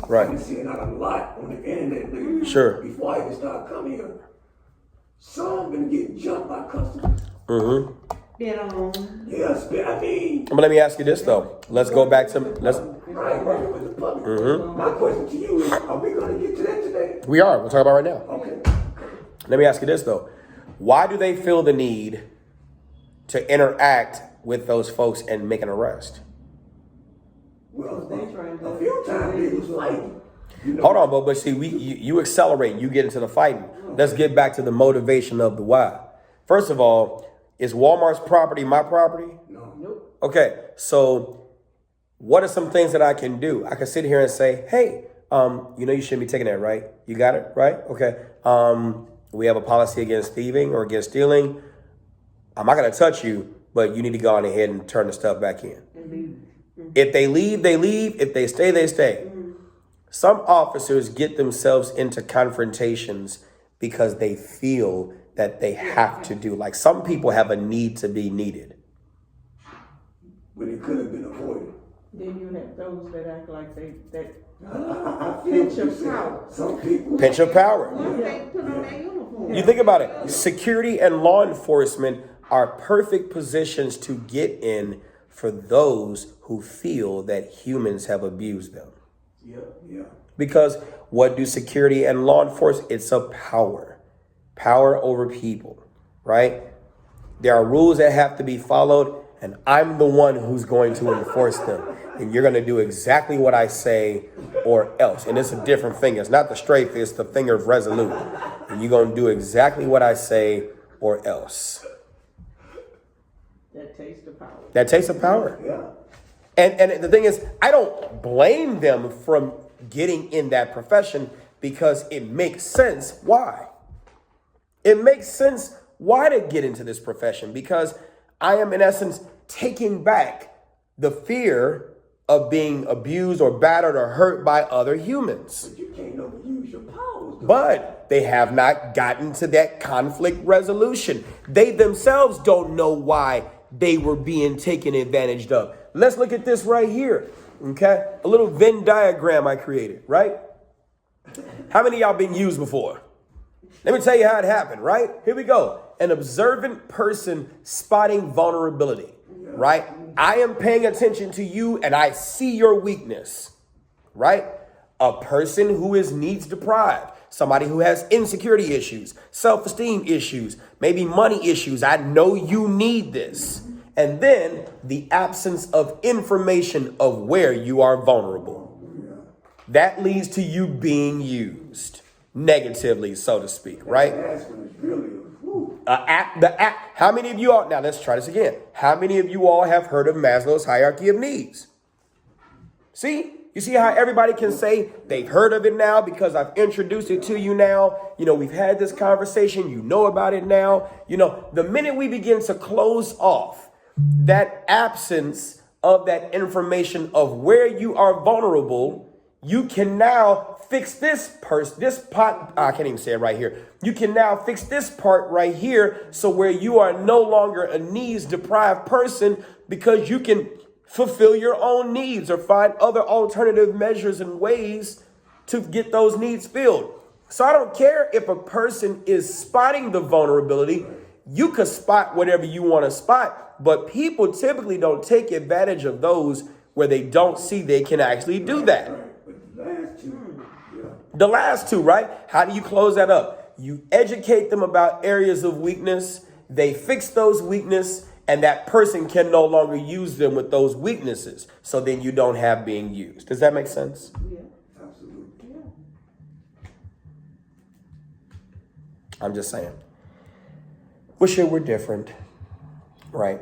Right. I've been seeing that a lot on the internet lately. Sure. Before I even started coming here, some been getting jumped by customers. Mm-hmm. Yes, but I mean. But let me ask you this though. Let's go back to Right, working with the public. Mm-hmm. My question to you is, are we going to get to that today? We are. We'll talk about it right now. Okay. Let me ask you this though. Why do they feel the need to interact with those folks and make an arrest? Well, a few times it was like, Hold on, but see, you accelerate, you get into the fighting. Let's get back to the motivation of the why. First of all, is Walmart's property my property? No. Nope. Okay, so what are some things that I can do? I can sit here and say, hey, you shouldn't be taking that, right? You got it, right? Okay. We have a policy against thieving or against stealing. I'm not going to touch you, but you need to go on ahead and turn the stuff back in. If they leave, they leave. If they stay, they stay. Some officers get themselves into confrontations because they feel that they have to do. Like some people have a need to be needed. But it could have been avoided. Then you have those that act like that I feel pinch of power. Some people. Pinch of power. They put on their uniform. You think about it. Security and law enforcement are perfect positions to get in for those who feel that humans have abused them. Yeah. Because what do security and law enforcement? It's a power over people, right? There are rules that have to be followed, and I'm the one who's going to enforce them. And you're going to do exactly what I say or else. And it's a different finger. It's not the straight finger, it's the finger of resolute. And you're going to do exactly what I say or else. That taste of power. That taste of power. Yeah. And the thing is, I don't blame them from getting in that profession because it makes sense. Why? It makes sense why to get into this profession, because I am in essence taking back the fear of being abused or battered or hurt by other humans. But you can't overuse your powers. But they have not gotten to that conflict resolution. They themselves don't know why they were being taken advantage of. Let's look at this right here. Okay. A little Venn diagram I created, right? How many of y'all been used before? Let me tell you how it happened, right? Here we go. An observant person spotting vulnerability, right? I am paying attention to you and I see your weakness, right? A person who is needs deprived, somebody who has insecurity issues, self-esteem issues, maybe money issues. I know you need this. And then the absence of information of where you are vulnerable. That leads to you being used negatively, so to speak, right? How many of you all, now let's try this again. How many of you all have heard of Maslow's hierarchy of needs? See, you see how everybody can say they've heard of it now because I've introduced it to you now. We've had this conversation. You know about it now. The minute we begin to close off that absence of that information of where you are vulnerable, you can now fix this pot. I can't even say it right here. You can now fix this part right here. So where you are no longer a needs deprived person because you can fulfill your own needs or find other alternative measures and ways to get those needs filled. So I don't care if a person is spotting the vulnerability. You could spot whatever you want to spot, but people typically don't take advantage of those where they don't see they can actually do that. The last two, right? How do you close that up? You educate them about areas of weakness. They fix those weaknesses, and that person can no longer use them with those weaknesses. So then you don't have being used. Does that make sense? Yeah. Absolutely. Yeah. I'm just saying. Wish it were different, right?